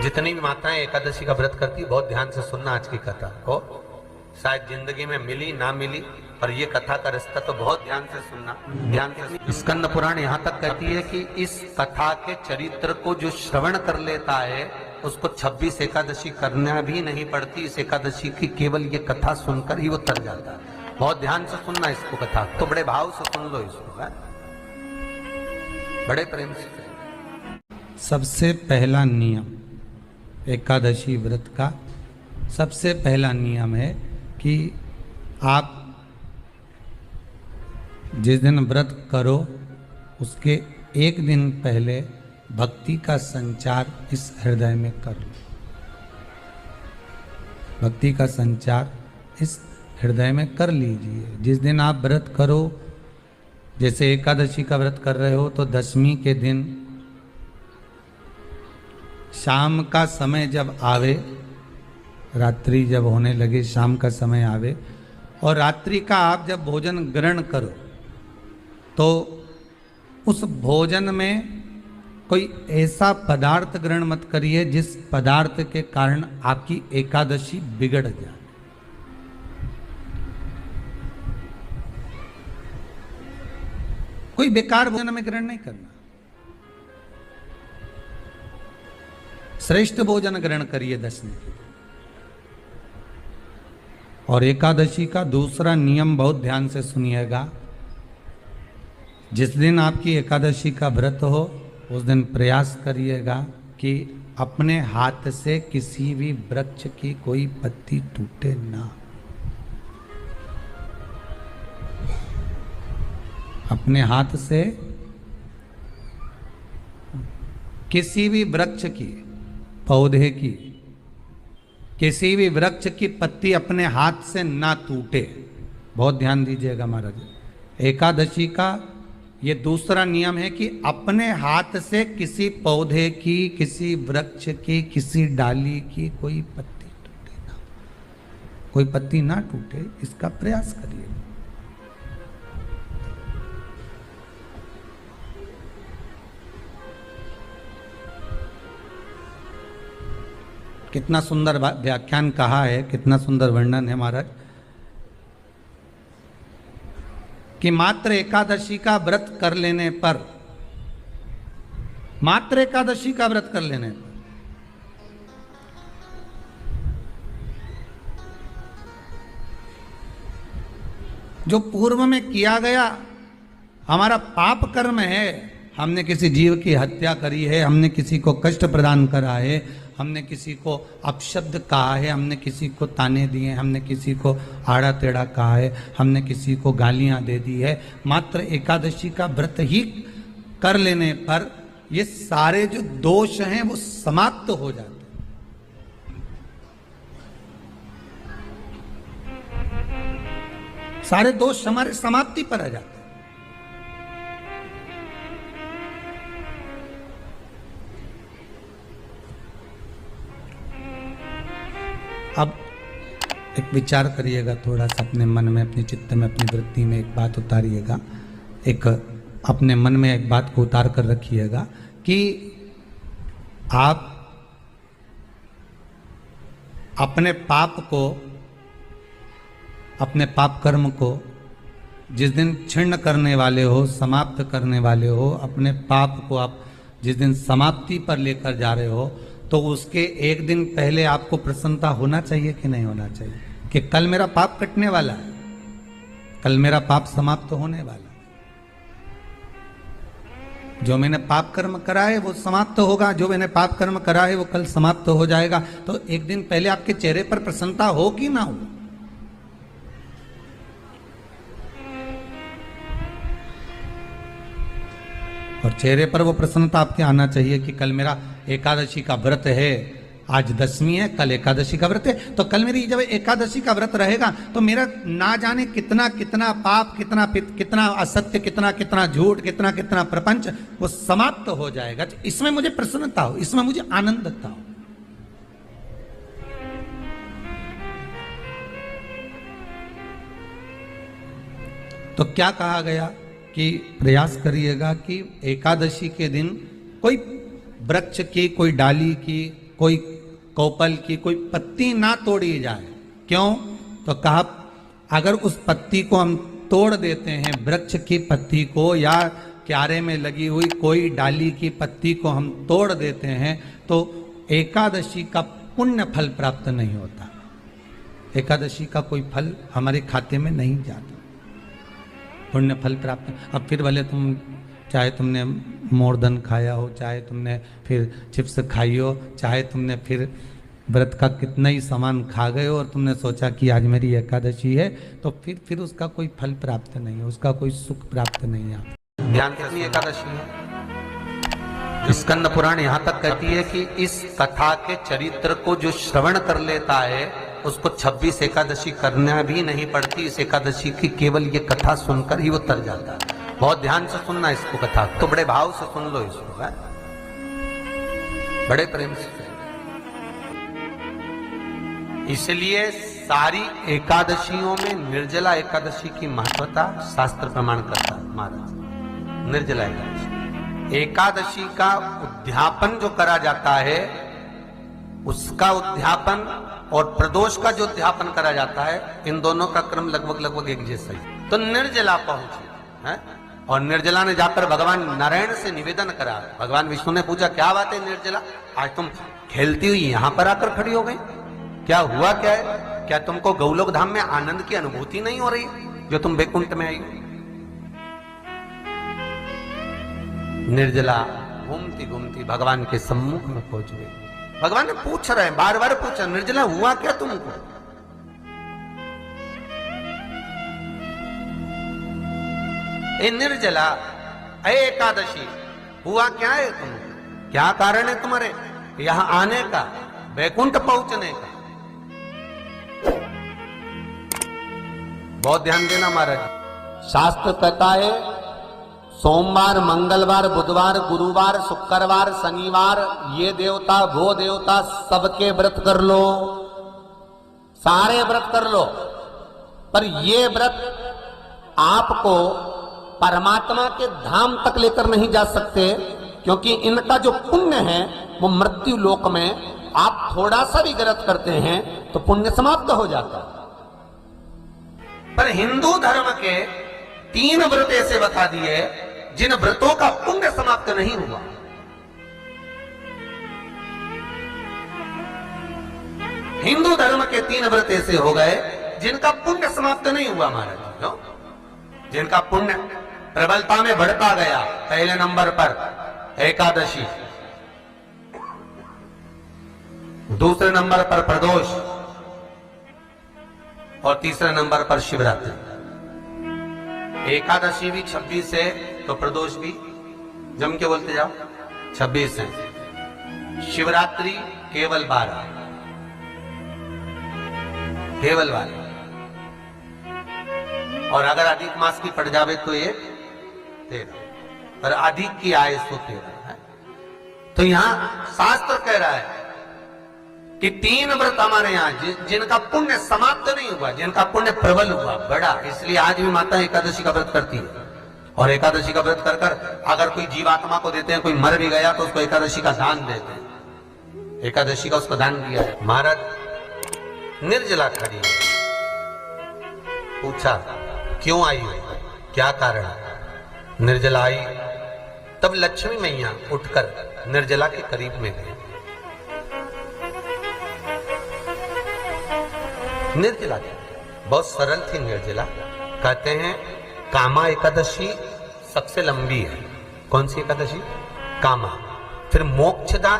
जितनी भी माताएं एकादशी का व्रत करती बहुत ध्यान से सुनना आज की कथा को, शायद जिंदगी में मिली ना मिली, पर ये कथा का रिश्ता तो बहुत ध्यान से सुनना, ध्यान से। स्कंद पुराण यहाँ तक कहती है कि इस कथा के चरित्र को जो श्रवण कर लेता है उसको 26 एकादशी करना भी नहीं पड़ती। इस एकादशी की केवल ये कथा सुनकर ही वो तर जाता है। बहुत ध्यान से सुनना इसको, कथा तो बड़े भाव से सुन लो इसको, है? बड़े प्रेम से। सबसे पहला नियम एकादशी व्रत का, सबसे पहला नियम है कि आप जिस दिन व्रत करो उसके एक दिन पहले भक्ति का संचार इस हृदय में कर लो। भक्ति का संचार इस हृदय में कर लीजिए। जिस दिन आप व्रत करो, जैसे एकादशी का व्रत कर रहे हो तो दशमी के दिन शाम का समय जब आवे, रात्रि जब होने लगे, शाम का समय आवे और रात्रि का आप जब भोजन ग्रहण करो तो उस भोजन में कोई ऐसा पदार्थ ग्रहण मत करिए जिस पदार्थ के कारण आपकी एकादशी बिगड़ जाए। कोई बेकार भोजन में ग्रहण नहीं करना, श्रेष्ठ भोजन ग्रहण करिए दशमी के। और एकादशी का दूसरा नियम बहुत ध्यान से सुनिएगा। जिस दिन आपकी एकादशी का व्रत हो उस दिन प्रयास करिएगा कि अपने हाथ से किसी भी वृक्ष की कोई पत्ती टूटे ना। अपने हाथ से किसी भी वृक्ष की, पौधे की, किसी भी वृक्ष की पत्ती अपने हाथ से ना टूटे। बहुत ध्यान दीजिएगा महाराज। एकादशी का ये दूसरा नियम है कि अपने हाथ से किसी पौधे की, किसी वृक्ष की, किसी डाली की कोई पत्ती टूटे ना, कोई पत्ती ना टूटे, इसका प्रयास करिए। कितना सुंदर व्याख्यान कहा है, कितना सुंदर वर्णन है महाराज कि मात्र एकादशी का व्रत कर लेने पर, मात्र एकादशी का व्रत कर लेने पर जो पूर्व में किया गया हमारा पाप कर्म है, हमने किसी जीव की हत्या करी है, हमने किसी को कष्ट प्रदान करा है, हमने किसी को अपशब्द कहा है, हमने किसी को ताने दिए, हमने किसी को आड़ा टेढ़ा कहा है, हमने किसी को गालियां दे दी है, मात्र एकादशी का व्रत ही कर लेने पर ये सारे जो दोष हैं वो समाप्त हो जाते हैं। सारे दोष हमारे समाप्ति पर आ जाते हैं। अब एक विचार करिएगा थोड़ा सा अपने मन में, अपने चित्त में, अपनी वृत्ति में एक बात उतारिएगा। एक अपने मन में एक बात को उतार कर रखिएगा कि आप अपने पाप को, अपने पाप कर्म को जिस दिन क्षीण करने वाले हो, समाप्त करने वाले हो, अपने पाप को आप जिस दिन समाप्ति पर लेकर जा रहे हो तो उसके एक दिन पहले आपको प्रसन्नता होना चाहिए कि नहीं होना चाहिए कि कल मेरा पाप कटने वाला है, कल मेरा पाप समाप्त होने वाला है। जो मैंने पाप कर्म करा है वो समाप्त होगा, जो मैंने पाप कर्म करा है वो कल समाप्त हो जाएगा। तो एक दिन पहले आपके चेहरे पर प्रसन्नता हो कि ना हो? और चेहरे पर वो प्रसन्नता आपके आना चाहिए कि कल मेरा एकादशी का व्रत है, आज दशमी है, कल एकादशी का व्रत है, तो कल मेरी जब एकादशी का व्रत रहेगा तो मेरा ना जाने कितना कितना पाप, कितना कितना असत्य, कितना कितना झूठ, कितना कितना प्रपंच वो समाप्त हो जाएगा। इसमें मुझे प्रसन्नता हो, इसमें मुझे आनंदता हो। तो क्या कहा गया कि प्रयास करिएगा कि एकादशी के दिन कोई वृक्ष की, कोई डाली की, कोई कोपल की कोई पत्ती ना तोड़ी जाए। क्यों? तो कहा अगर उस पत्ती को हम तोड़ देते हैं, वृक्ष की पत्ती को या क्यारे में लगी हुई कोई डाली की पत्ती को हम तोड़ देते हैं तो एकादशी का पुण्य फल प्राप्त नहीं होता। एकादशी का कोई फल हमारे खाते में नहीं जाता, पुण्य फल प्राप्त। अब फिर भले तुम चाहे तुमने मोरधन खाया हो, चाहे तुमने फिर चिप्स खाई हो, चाहे तुमने फिर व्रत का कितना ही सामान खा गए हो और तुमने सोचा कि आज मेरी एकादशी है, तो फिर उसका कोई फल प्राप्त नहीं है, उसका कोई सुख प्राप्त नहीं है। ध्यान कितनी एकादशी है। स्कंद पुराण यहाँ तक कहती है कि इस कथा के चरित्र को जो श्रवण कर लेता है उसको 26 एकादशी करना भी नहीं पड़ती। इस एकादशी की केवल ये कथा सुनकर ही वो तर जाता है। बहुत ध्यान से सुनना इसको, कथा तो बड़े भाव से सुन लो इसको, है? बड़े प्रेम से। इसलिए सारी एकादशियों में निर्जला एकादशी की महत्वता शास्त्र प्रमाण करता है महाराज। निर्जला एकादशी, एकादशी का उद्यापन जो करा जाता है उसका उद्यापन और प्रदोष का जो उद्यापन करा जाता है, इन दोनों का क्रम लगभग एक जैसा ही। तो निर्जला पहुंची है और निर्जला ने जाकर भगवान नारायण से निवेदन करा। भगवान विष्णु ने पूछा क्या बात है निर्जला, आज तुम खेलती हुई यहां पर आकर खड़ी हो गई, क्या हुआ क्या है? क्या तुमको गौलोक धाम में आनंद की अनुभूति नहीं हो रही जो तुम वैकुंठ में आई हो? निर्जला घूमती घूमती भगवान के सम्मुख में पहुंच गई। भगवान ने पूछ रहे हैं, बार बार पूछा, निर्जला हुआ क्या तुमको? ए निर्जला, ए एकादशी, हुआ क्या है तुमको? क्या कारण है तुम्हारे यहां आने का, वैकुंठ पहुंचने का? बहुत ध्यान देना महाराज। शास्त्र कहता है सोमवार, मंगलवार, बुधवार, गुरुवार, शुक्रवार, शनिवार, ये देवता वो देवता सबके व्रत कर लो, सारे व्रत कर लो, पर ये व्रत आपको परमात्मा के धाम तक लेकर नहीं जा सकते, क्योंकि इनका जो पुण्य है वो मृत्यु लोक में आप थोड़ा सा भी व्रत करते हैं तो पुण्य समाप्त हो जाता है। पर हिंदू धर्म के 3 व्रत ऐसे बता दिए जिन व्रतों का पुण्य समाप्त नहीं हुआ। हिंदू धर्म के 3 व्रत ऐसे हो गए जिनका पुण्य समाप्त नहीं हुआ महाराज। क्यों? जिनका पुण्य प्रबलता में बढ़ता गया। पहले नंबर पर एकादशी, दूसरे नंबर पर प्रदोष और तीसरे नंबर पर शिवरात्रि। एकादशी भी 26 है तो प्रदोष भी जम के बोलते जाओ 26 है। शिवरात्रि केवल 12, केवल 12, और अगर अधिक मास की पड़ जावे तो ये 13, पर अधिक की आय तो 13 है। तो यहां शास्त्र कह रहा है कि 3 व्रत हमारे यहाँ जिनका पुण्य समाप्त नहीं हुआ, जिनका पुण्य प्रबल हुआ, बड़ा। इसलिए आज भी माता एकादशी का व्रत करती है और एकादशी का व्रत कर कर अगर कोई जीवात्मा को देते हैं, कोई मर भी गया तो उसको एकादशी का दान देते हैं। एकादशी का उसको दान दिया है। महाराज निर्जला खड़ी है, पूछा क्यों आई हो, क्या कारण? निर्जला आई तब लक्ष्मी मैया उठकर निर्जला के करीब में गई। निर्जला बहुत सरल थी निर्जला। कहते हैं कामा एकादशी सबसे लंबी है। कौन सी एकादशी? कामा। फिर मोक्षदा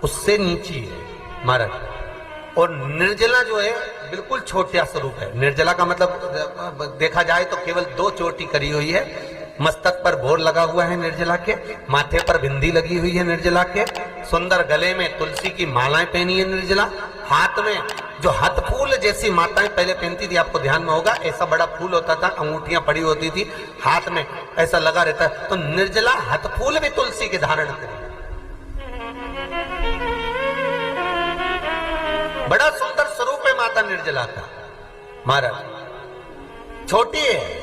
उससे नीची है महाराज। और निर्जला जो है बिल्कुल छोटा स्वरूप है। निर्जला का मतलब देखा जाए तो केवल 2 चोटी करी हुई है। मस्तक पर भोर लगा हुआ है निर्जला के, माथे पर बिंदी लगी हुई है निर्जला के, सुंदर गले में तुलसी की मालाएं पहनी है निर्जला, हाथ में जो हाथ फूल जैसी माताएं पहले पहनती थी, आपको ध्यान में होगा, ऐसा बड़ा फूल होता था, अंगूठियां पड़ी होती थी, हाथ में ऐसा लगा रहता है। तो निर्जला हाथ फूल भी तुलसी के धारण करी। बड़ा सुंदर स्वरूप है माता निर्जला का महाराज। छोटी है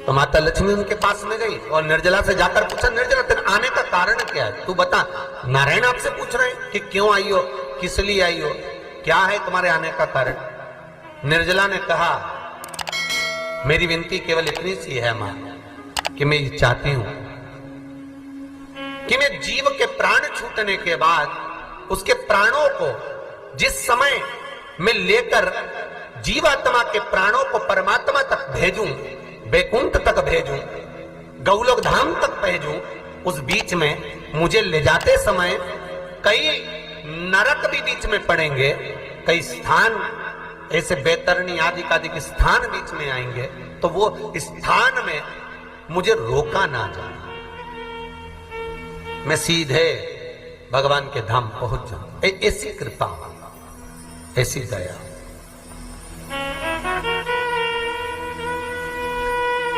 तो माता लक्ष्मी उनके पास में गई और निर्जला से जाकर पूछा, निर्जला तेरे आने का कारण क्या है, तू बता। नारायण आपसे पूछ रहे हैं कि क्यों आई हो, किस लिए आई हो, क्या है तुम्हारे आने का कारण। निर्जला ने कहा, मेरी विनती केवल इतनी सी है मां, कि मैं ये चाहती हूं कि मैं जीव के प्राण छूटने के बाद उसके प्राणों को जिस समय मैं लेकर जीवात्मा के प्राणों को परमात्मा तक भेजूं, बैकुंठ तक भेजूं, गौलोक धाम तक भेजूं, उस बीच में मुझे ले जाते समय कई नरक भी बीच में पड़ेंगे, कई स्थान ऐसे बैतरणी आदि के स्थान बीच में आएंगे, तो वो स्थान में मुझे रोका ना जाए, मैं सीधे भगवान के धाम पहुंच जाऊं। ऐसी कृपा, ऐसी दया।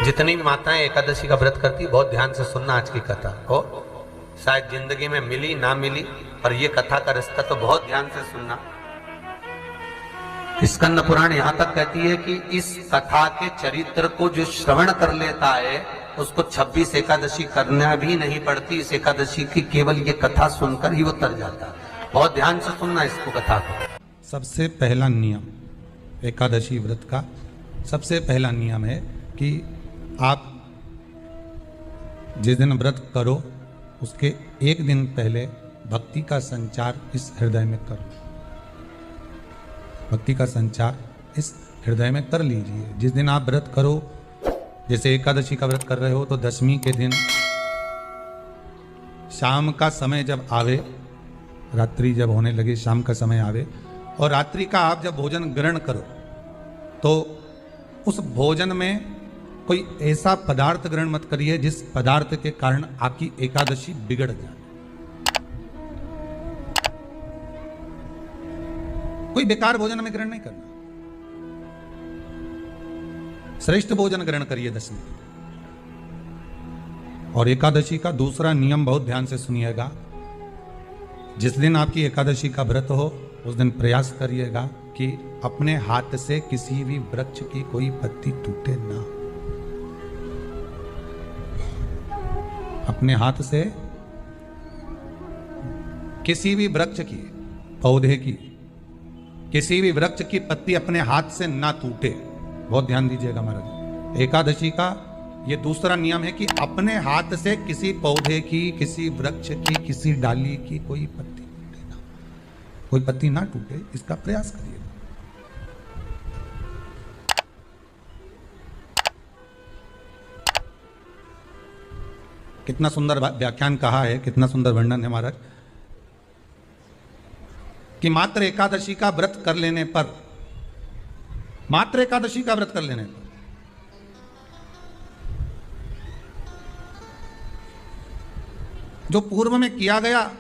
जितनी भी माताएं एकादशी का व्रत करती, बहुत ध्यान से सुनना आज की कथा को, शायद जिंदगी में मिली ना मिली, पर ये कथा का रिश्ता तो बहुत ध्यान से सुनना। स्कंद पुराण यहां तक कहती है कि इस कथा के चरित्र को जो श्रवण कर लेता है उसको 26 एकादशी करना भी नहीं पड़ती। इस एकादशी की केवल ये कथा सुनकर ही वो तर जाता है। बहुत ध्यान से सुनना इसको, कथा को। सबसे पहला नियम एकादशी व्रत का, सबसे पहला नियम है कि आप जिस दिन व्रत करो उसके एक दिन पहले भक्ति का संचार इस हृदय में करो। भक्ति का संचार इस हृदय में कर लीजिए। जिस दिन आप व्रत करो, जैसे एकादशी का व्रत कर रहे हो, तो दशमी के दिन शाम का समय जब आवे, रात्रि जब होने लगे, शाम का समय आवे और रात्रि का आप जब भोजन ग्रहण करो, तो उस भोजन में कोई ऐसा पदार्थ ग्रहण मत करिए जिस पदार्थ के कारण आपकी एकादशी बिगड़ जाए। कोई बेकार भोजन में ग्रहण नहीं करना, श्रेष्ठ भोजन ग्रहण करिए दशमी। और एकादशी का दूसरा नियम बहुत ध्यान से सुनिएगा। जिस दिन आपकी एकादशी का व्रत हो उस दिन प्रयास करिएगा कि अपने हाथ से किसी भी वृक्ष की कोई पत्ती टूटे ना। अपने हाथ से किसी भी वृक्ष की, पौधे की, किसी भी वृक्ष की पत्ती अपने हाथ से ना टूटे। बहुत ध्यान दीजिएगा महाराज। एकादशी का ये दूसरा नियम है कि अपने हाथ से किसी पौधे की, किसी वृक्ष की, किसी डाली की कोई पत्ती टूटे ना, कोई पत्ती ना टूटे, इसका प्रयास करिए। कितना सुंदर व्याख्यान कहा है, कितना सुंदर वर्णन है महाराज, कि मात्र एकादशी का व्रत कर लेने पर, मात्र एकादशी का व्रत कर लेने पर जो पूर्व में किया गया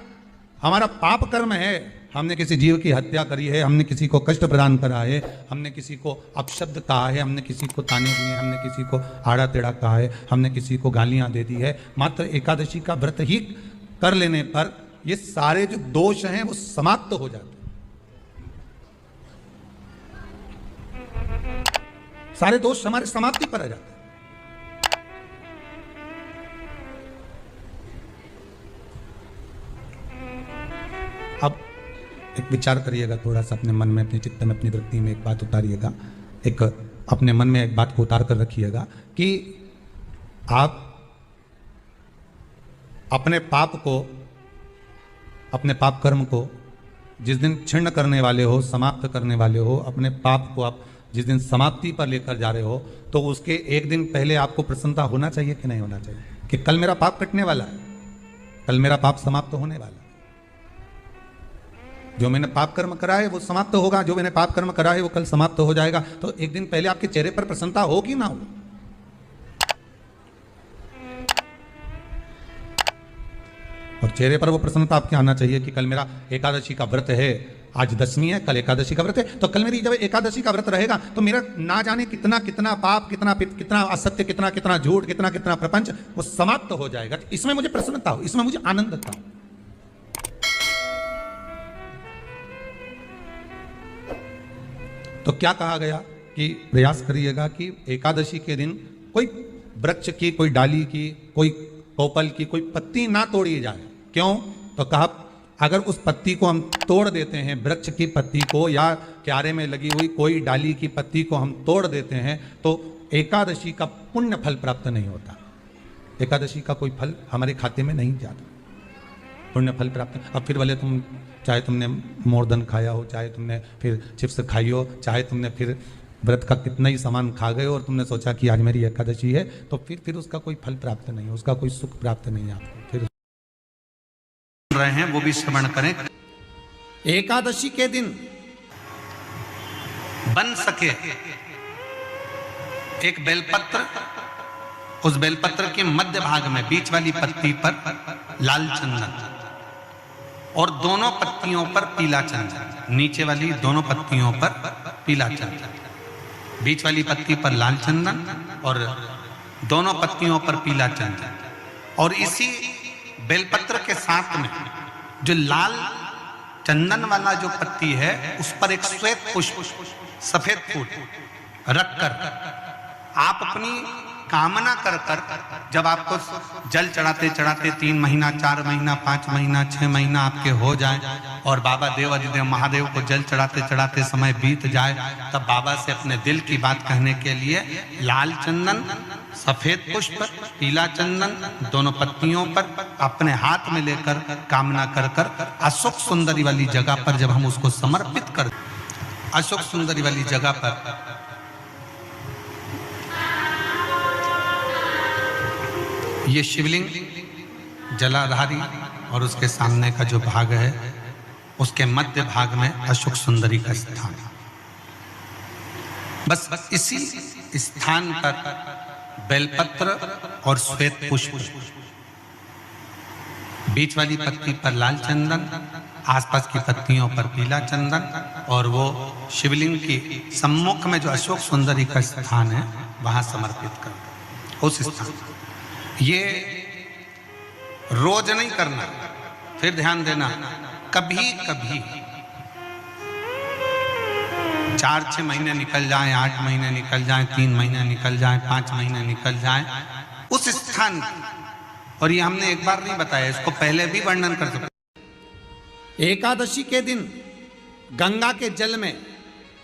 हमारा पाप कर्म है, हमने किसी जीव की हत्या करी है, हमने किसी को कष्ट प्रदान करा है, हमने किसी को अपशब्द कहा है, हमने किसी को ताने दिए, हमने किसी को आड़ा टेढ़ा कहा है, हमने किसी को गालियां दे दी है, मात्र एकादशी का व्रत ही कर लेने पर ये सारे जो दोष हैं वो समाप्त हो जाते हैं। सारे दोष हमारे समाप्ति पर आ जाते हैं। अब एक विचार करिएगा थोड़ा सा अपने मन में, अपने चित्त में, अपनी वृत्ति में एक बात उतारिएगा, एक अपने मन में एक बात को उतार कर रखिएगा कि आप अपने पाप को, अपने पाप कर्म को जिस दिन क्षीण करने वाले हो, समाप्त करने वाले हो, अपने पाप को आप जिस दिन समाप्ति पर लेकर जा रहे हो, तो उसके एक दिन पहले आपको प्रसन्नता होना चाहिए कि नहीं होना चाहिए कि कल मेरा पाप कटने वाला है, कल मेरा पाप समाप्त होने वाला है। जो मैंने पाप कर्म करा है वो समाप्त होगा, जो मैंने पाप कर्म करा है वो कल समाप्त हो जाएगा। तो एक दिन पहले आपके चेहरे पर प्रसन्नता हो कि ना हो? और चेहरे पर वो प्रसन्नता आपके आना चाहिए कि कल मेरा एकादशी का व्रत है, आज दशमी है, कल एकादशी का व्रत है, तो कल मेरी जब एकादशी का व्रत रहेगा तो मेरा ना जाने कितना कितना पाप, कितना असत्य, कितना झूठ, कितना प्रपंच वो समाप्त हो जाएगा। इसमें मुझे प्रसन्नता हो, इसमें मुझे आनंद था। तो क्या कहा गया कि प्रयास करिएगा कि एकादशी के दिन कोई वृक्ष की, कोई डाली की, कोई कोपल की कोई पत्ती ना तोड़ी जाए। क्यों? तो कहा अगर उस पत्ती को हम तोड़ देते हैं, वृक्ष की पत्ती को या क्यारे में लगी हुई कोई डाली की पत्ती को हम तोड़ देते हैं तो एकादशी का पुण्य फल प्राप्त नहीं होता। एकादशी का कोई फल हमारे खाते में नहीं जाता, पुण्य फल प्राप्त। अब फिर भले तुम चाहे तुमने मोरधन खाया हो, चाहे तुमने फिर चिप्स खाई हो, चाहे तुमने फिर व्रत का कितना ही सामान खा गए और तुमने सोचा कि आज मेरी एकादशी है, तो फिर उसका कोई फल प्राप्त नहीं, उसका कोई सुख प्राप्त नहीं आपको। फिर रहे हैं वो भी श्रवण करें। एकादशी के दिन बन सके एक बेलपत्र, उस बेलपत्र के मध्य भाग में बीच वाली पत्ती पर लाल चंदन और दोनों पत्तियों पर पीला चंदन, नीचे वाली दोनों पत्तियों पर पीला चंदन, बीच वाली पत्ती पर लाल चंदन और दोनों पत्तियों पर पीला चंदन। और इसी बेलपत्र के साथ में जो लाल चंदन वाला जो पत्ती है उस पर एक श्वेत पुष्प, सफेद फूल रखकर आप अपनी कामना कर जब आपको जल चढ़ाते चढ़ाते 3 महीना, 4 महीना, 5 महीना, 6 महीना आपके हो जाए और बाबा देव अधिदेव महादेव को जल चढ़ाते चढ़ाते समय बीत जाए, तब बाबा से अपने दिल की बात कहने के लिए लाल चंदन, सफेद पुष्प, पीला चंदन दोनों पत्तियों पर अपने हाथ में लेकर कामना कर अशोक सुंदरी वाली जगह पर जब हम उसको समर्पित कर, अशोक सुंदरी वाली जगह पर ये शिवलिंग जलाधारी और उसके सामने का जो भाग है उसके मध्य भाग में अशोक सुंदरी का स्थान है। बस इसी स्थान पर बेलपत्र और श्वेत पुष्प, बीच वाली पत्ती पर लाल चंदन, आसपास की पत्तियों पर पीला चंदन और वो शिवलिंग की सम्मुख में जो अशोक सुंदरी का स्थान है वहां समर्पित कर उस स्थान। ये रोज नहीं करना, फिर ध्यान देना, कभी कभी 4-6 महीने निकल जाएं, 8 महीने निकल जाएं, 3 महीने निकल जाएं, 5 महीने निकल जाएं उस स्थान, और ये हमने एक बार नहीं बताया, इसको पहले भी वर्णन कर सकते। एकादशी के दिन गंगा के जल में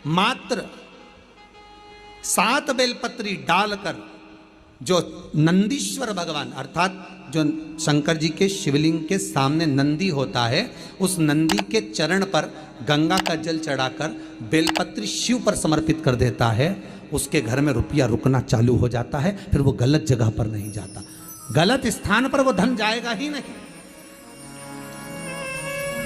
मात्र 7 बेलपत्री डालकर जो नंदीश्वर भगवान अर्थात जो शंकर जी के शिवलिंग के सामने नंदी होता है, उस नंदी के चरण पर गंगा का जल चढ़ाकर बेलपत्री शिव पर समर्पित कर देता है, उसके घर में रुपया रुकना चालू हो जाता है। फिर वो गलत जगह पर नहीं जाता, गलत स्थान पर वो धन जाएगा ही नहीं।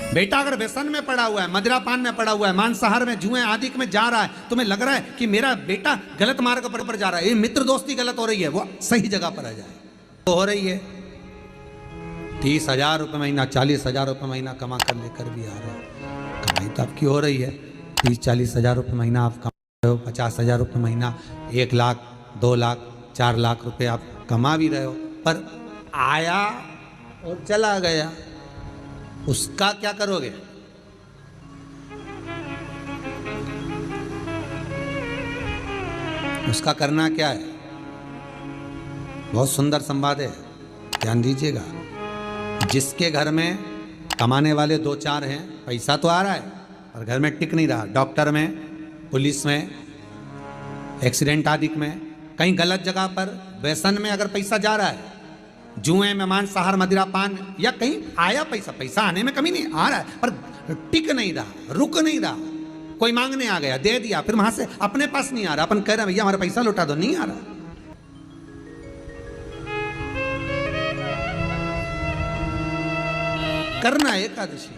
बेटा अगर व्यसन में पड़ा हुआ है, मदिरा पान में पड़ा हुआ है, मांसाहार में, जुए आदि में जा रहा है, तुम्हें लग रहा है कि मेरा बेटा गलत मार्ग पर जा रहा है, ये मित्र दोस्ती गलत हो रही है, वो सही जगह पर आ जाए। तो हो रही है 30,000 रुपये महीना, 40,000 रुपये महीना कमा कर लेकर भी आ रहा है, कमाई तो आपकी हो रही है। 30-40 हज़ार रुपये महीना आप कमा रहे हो, 50,000 रुपये महीना, 1 लाख, 2 लाख, 4 लाख रुपये आप कमा भी रहे हो, पर आया और चला गया, उसका क्या करोगे? उसका करना क्या है? बहुत सुंदर संवाद है, ध्यान दीजिएगा। जिसके घर में कमाने वाले 2-4 हैं, पैसा तो आ रहा है और घर में टिक नहीं रहा, डॉक्टर में, पुलिस में, एक्सीडेंट आदि में, कहीं गलत जगह पर व्यसन में अगर पैसा जा रहा है, जुए में, मांसाहार, मदिरा पान, या कहीं आया पैसा, पैसा आने में कमी नहीं, आ रहा है पर टिक नहीं रहा, रुक नहीं रहा, कोई मांगने आ गया, दे दिया, फिर वहां से अपने पास नहीं आ रहा, अपन कह रहे हैं भैया हमारा पैसा लौटा दो, नहीं आ रहा। करना है एकादशी।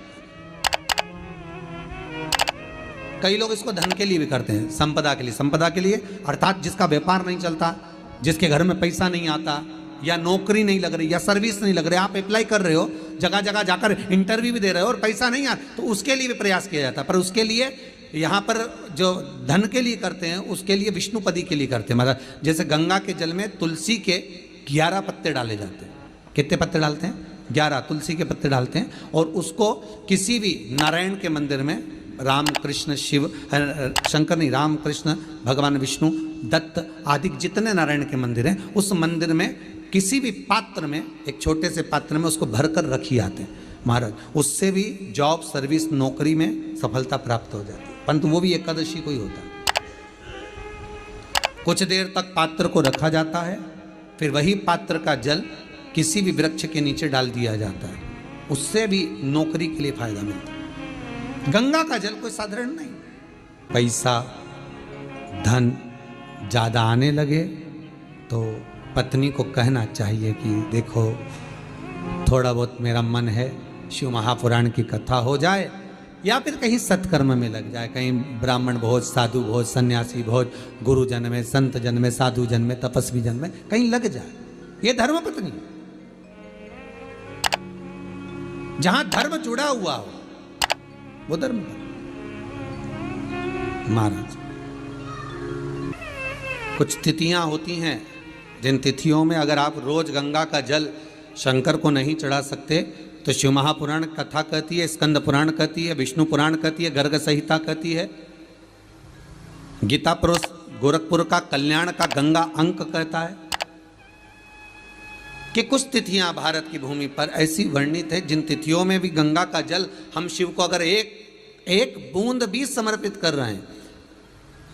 कई लोग इसको धन के लिए भी करते हैं, संपदा के लिए, संपदा के लिए अर्थात जिसका व्यापार नहीं चलता, जिसके घर में पैसा नहीं आता, या नौकरी नहीं लग रही, या सर्विस नहीं लग रही, आप अप्लाई कर रहे हो, जगह जगह जाकर इंटरव्यू भी दे रहे हो और पैसा नहीं आ, तो उसके लिए भी प्रयास किया जाता है। पर उसके लिए यहाँ पर जो धन के लिए करते हैं, उसके लिए विष्णुपदी के लिए करते हैं। मतलब जैसे गंगा के जल में तुलसी के 11 पत्ते डाले जाते हैं। कितने पत्ते डालते हैं? 11 तुलसी के पत्ते डालते हैं और उसको किसी भी नारायण के मंदिर में राम कृष्ण शिव, शंकर नहीं, राम कृष्ण भगवान विष्णु दत्त आदि जितने नारायण के मंदिर हैं, उस मंदिर में किसी भी पात्र में, एक छोटे से पात्र में उसको भरकर रखी आते हैं महाराज। उससे भी जॉब सर्विस नौकरी में सफलता प्राप्त हो जाती है, परंतु वो भी एकादशी को ही होता है। कुछ देर तक पात्र को रखा जाता है, फिर वही पात्र का जल किसी भी वृक्ष के नीचे डाल दिया जाता है, उससे भी नौकरी के लिए फायदा मिलता है। गंगा का जल कोई साधारण नहीं। पैसा धन ज़्यादा आने लगे तो पत्नी को कहना चाहिए कि देखो थोड़ा बहुत मेरा मन है, शिव महापुराण की कथा हो जाए, या फिर कहीं सत्कर्म में लग जाए, कहीं ब्राह्मण भोज, साधु भोज, सन्यासी भोज, गुरु जन में, संत जन में, साधु जन में, तपस्वी जन में कहीं लग जाए। ये धर्म पत्नी, जहां धर्म जुड़ा हुआ हो वो धर्म पत्नी। महाराज कुछ तिथियां होती हैं, जिन तिथियों में अगर आप रोज गंगा का जल शंकर को नहीं चढ़ा सकते तो शिव महापुराण कथा कहती है, स्कंद पुराण कहती है, विष्णु पुराण कहती है, गर्ग संहिता कहती है, गीता प्रोस गोरखपुर का कल्याण का गंगा अंक कहता है कि कुछ तिथियां भारत की भूमि पर ऐसी वर्णित है जिन तिथियों में भी गंगा का जल हम शिव को अगर एक बूंद भी समर्पित कर रहे हैं,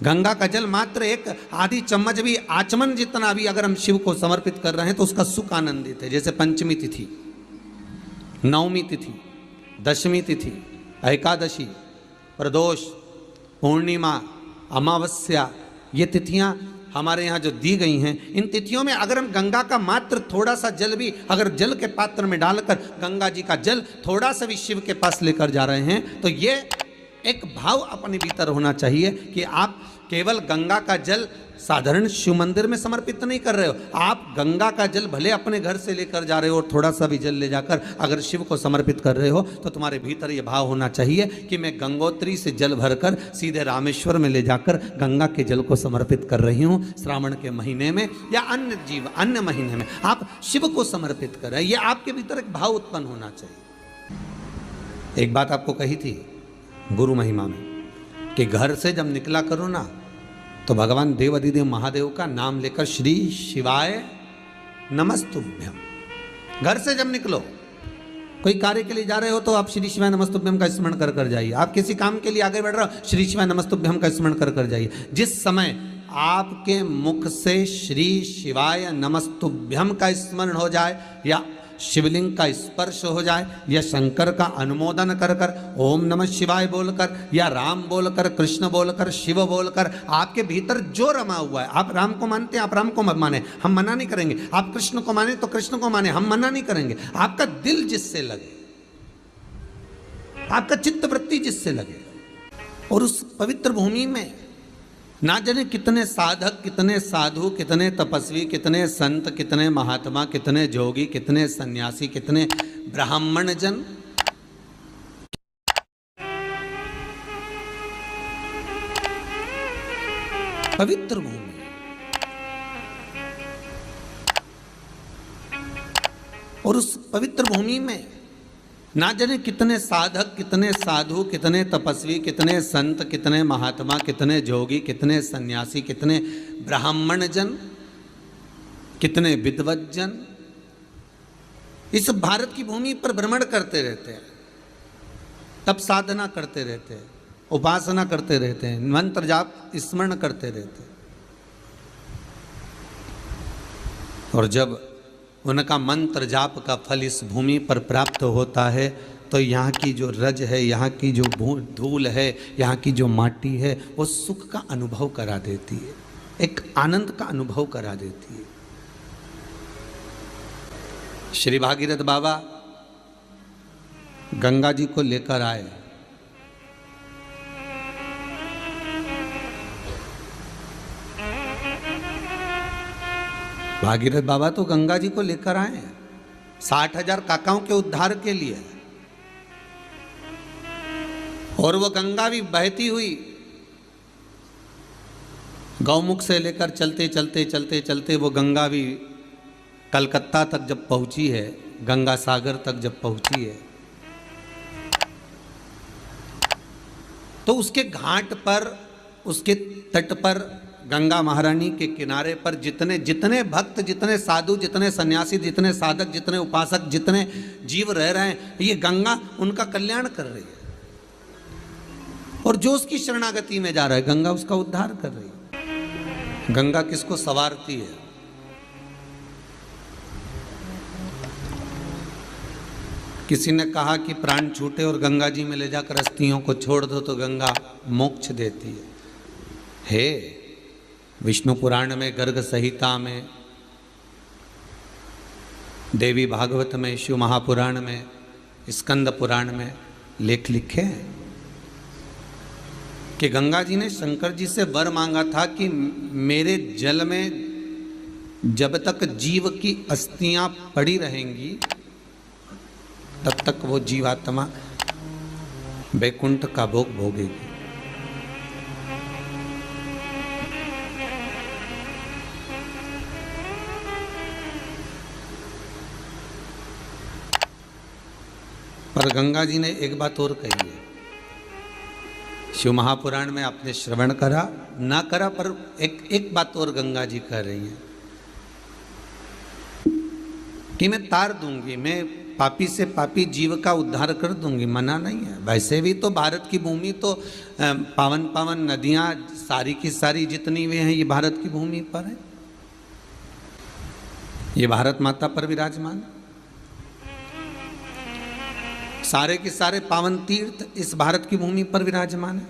गंगा का जल मात्र एक आधी चम्मच भी, आचमन जितना भी अगर हम शिव को समर्पित कर रहे हैं तो उसका सुख आनंदित है। जैसे पंचमी तिथि, नवमी तिथि, दशमी तिथि, एकादशी, प्रदोष, पूर्णिमा, अमावस्या, ये तिथियां हमारे यहाँ जो दी गई हैं, इन तिथियों में अगर हम गंगा का मात्र थोड़ा सा जल भी अगर जल के पात्र में डालकर गंगा जी का जल थोड़ा सा भी शिव के पास लेकर जा रहे हैं तो ये एक भाव अपने भीतर होना चाहिए कि आप केवल गंगा का जल साधारण शिव मंदिर में समर्पित नहीं कर रहे हो, आप गंगा का जल भले अपने घर से लेकर जा रहे हो और थोड़ा सा भी जल ले जाकर अगर शिव को समर्पित कर रहे हो तो तुम्हारे भीतर ये भाव होना चाहिए कि मैं गंगोत्री से जल भरकर सीधे रामेश्वर में ले जाकर गंगा के जल को समर्पित कर रही हूँ। श्रावण के महीने में या अन्य महीने में आप शिव को समर्पित कर रहे हैं, ये आपके भीतर एक भाव उत्पन्न होना चाहिए। एक बात आपको कही थी गुरु महिमा में कि घर से जब निकला करो ना तो भगवान देव अधिदेव महादेव का नाम लेकर श्री शिवाय नमस्तुभ्यम, घर से जब निकलो, कोई कार्य के लिए जा रहे हो तो आप श्री शिवाय नमस्तुभ्यम का स्मरण कर कर जाइए। आप किसी काम के लिए आगे बढ़ रहे हो, श्री शिवाय नमस्तुभ्यम का स्मरण कर कर जाइए। जिस समय आपके मुख से श्री शिवाय नमस्तुभ्यम का स्मरण हो जाए या शिवलिंग का स्पर्श हो जाए या शंकर का अनुमोदन कर कर ओम नमः शिवाय बोलकर या राम बोलकर, कृष्ण बोलकर, शिव बोलकर, आपके भीतर जो रमा हुआ है, आप राम को मानते हैं आप राम को माने, हम मना नहीं करेंगे, आप कृष्ण को माने तो कृष्ण को माने, हम मना नहीं करेंगे। आपका दिल जिससे लगे, आपका चित्त वृत्ति जिससे लगे, और उस पवित्र भूमि में ना जाने कितने साधक, कितने साधु, कितने तपस्वी, कितने संत, कितने महात्मा, कितने जोगी, कितने सन्यासी, कितने ब्राह्मण जन पवित्र भूमि, और उस पवित्र भूमि में ना जाने कितने साधक, कितने साधु, कितने तपस्वी, कितने संत, कितने महात्मा, कितने जोगी, कितने सन्यासी, कितने ब्राह्मण जन, कितने विद्वत जन इस भारत की भूमि पर भ्रमण करते रहते हैं, तप साधना करते रहते हैं, उपासना करते रहते हैं, मंत्र जाप स्मरण करते रहते हैं। और जब उनका मंत्र जाप का फल इस भूमि पर प्राप्त होता है तो यहाँ की जो रज है, यहाँ की जो धूल है, यहाँ की जो माटी है, वो सुख का अनुभव करा देती है, एक आनंद का अनुभव करा देती है। श्री भागीरथ बाबा गंगा जी को लेकर आए, भागीरथ बाबा तो गंगा जी को लेकर आए 60,000 काकाओं के उद्धार के लिए, और वो गंगा भी बहती हुई गौमुख से लेकर चलते चलते चलते चलते वो गंगा भी कलकत्ता तक जब पहुंची है, गंगा सागर तक जब पहुंची है तो उसके घाट पर, उसके तट पर, गंगा महारानी के किनारे पर जितने जितने भक्त, जितने साधु, जितने सन्यासी, जितने साधक, जितने उपासक, जितने जीव रह रहे हैं, ये गंगा उनका कल्याण कर रही है। और जो उसकी शरणागति में जा रहा है, गंगा उसका उद्धार कर रही है। गंगा किसको संवारती है? किसी ने कहा कि प्राण छूटे और गंगा जी में ले जाकर अस्थियों को छोड़ दो तो गंगा मोक्ष देती है। विष्णु पुराण में, गर्ग संहिता में, देवी भागवत में, शिव महापुराण में, स्कंद पुराण में लेख लिखे हैं कि गंगा जी ने शंकर जी से वर मांगा था कि मेरे जल में जब तक जीव की अस्थियां पड़ी रहेंगी तब तक वो जीवात्मा वैकुंठ का भोग भोगेगी। पर गंगा जी ने एक बात और कही है, शिव महापुराण में आपने श्रवण करा ना करा, पर एक बात और गंगा जी कह रही हैं कि मैं तार दूंगी, मैं पापी से पापी जीव का उद्धार कर दूंगी, मना नहीं है। वैसे भी तो भारत की भूमि तो पावन पावन नदियां सारी की सारी जितनी भी हैं ये भारत की भूमि पर है, ये भारत माता पर विराजमान। सारे के सारे पावन तीर्थ इस भारत की भूमि पर विराजमान है।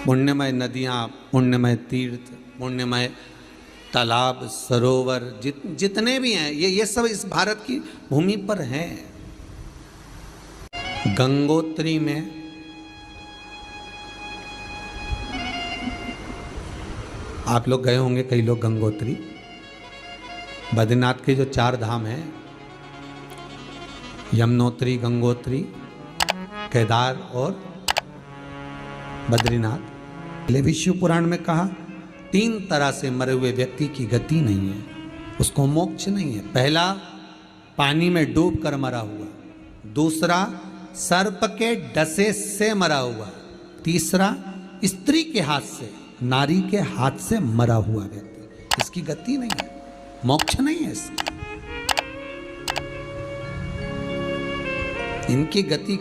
पुण्यमय नदियां, पुण्यमय तीर्थ, पुण्यमय तालाब, सरोवर जितने भी हैं ये सब इस भारत की भूमि पर हैं। गंगोत्री में आप लोग गए होंगे, कई लोग गंगोत्री, बद्रीनाथ के जो 4 धाम हैं, यमुनोत्री, गंगोत्री, केदार और बद्रीनाथ। विष्णु पुराण में कहा 3 तरह से मरे हुए व्यक्ति की गति नहीं है, उसको मोक्ष नहीं है। पहला, पानी में डूब कर मरा हुआ। दूसरा, सर्प के डसे से मरा हुआ। तीसरा, स्त्री के हाथ से, नारी के हाथ से मरा हुआ व्यक्ति, इसकी गति नहीं है, मोक्ष नहीं है इसकी। इनकी गति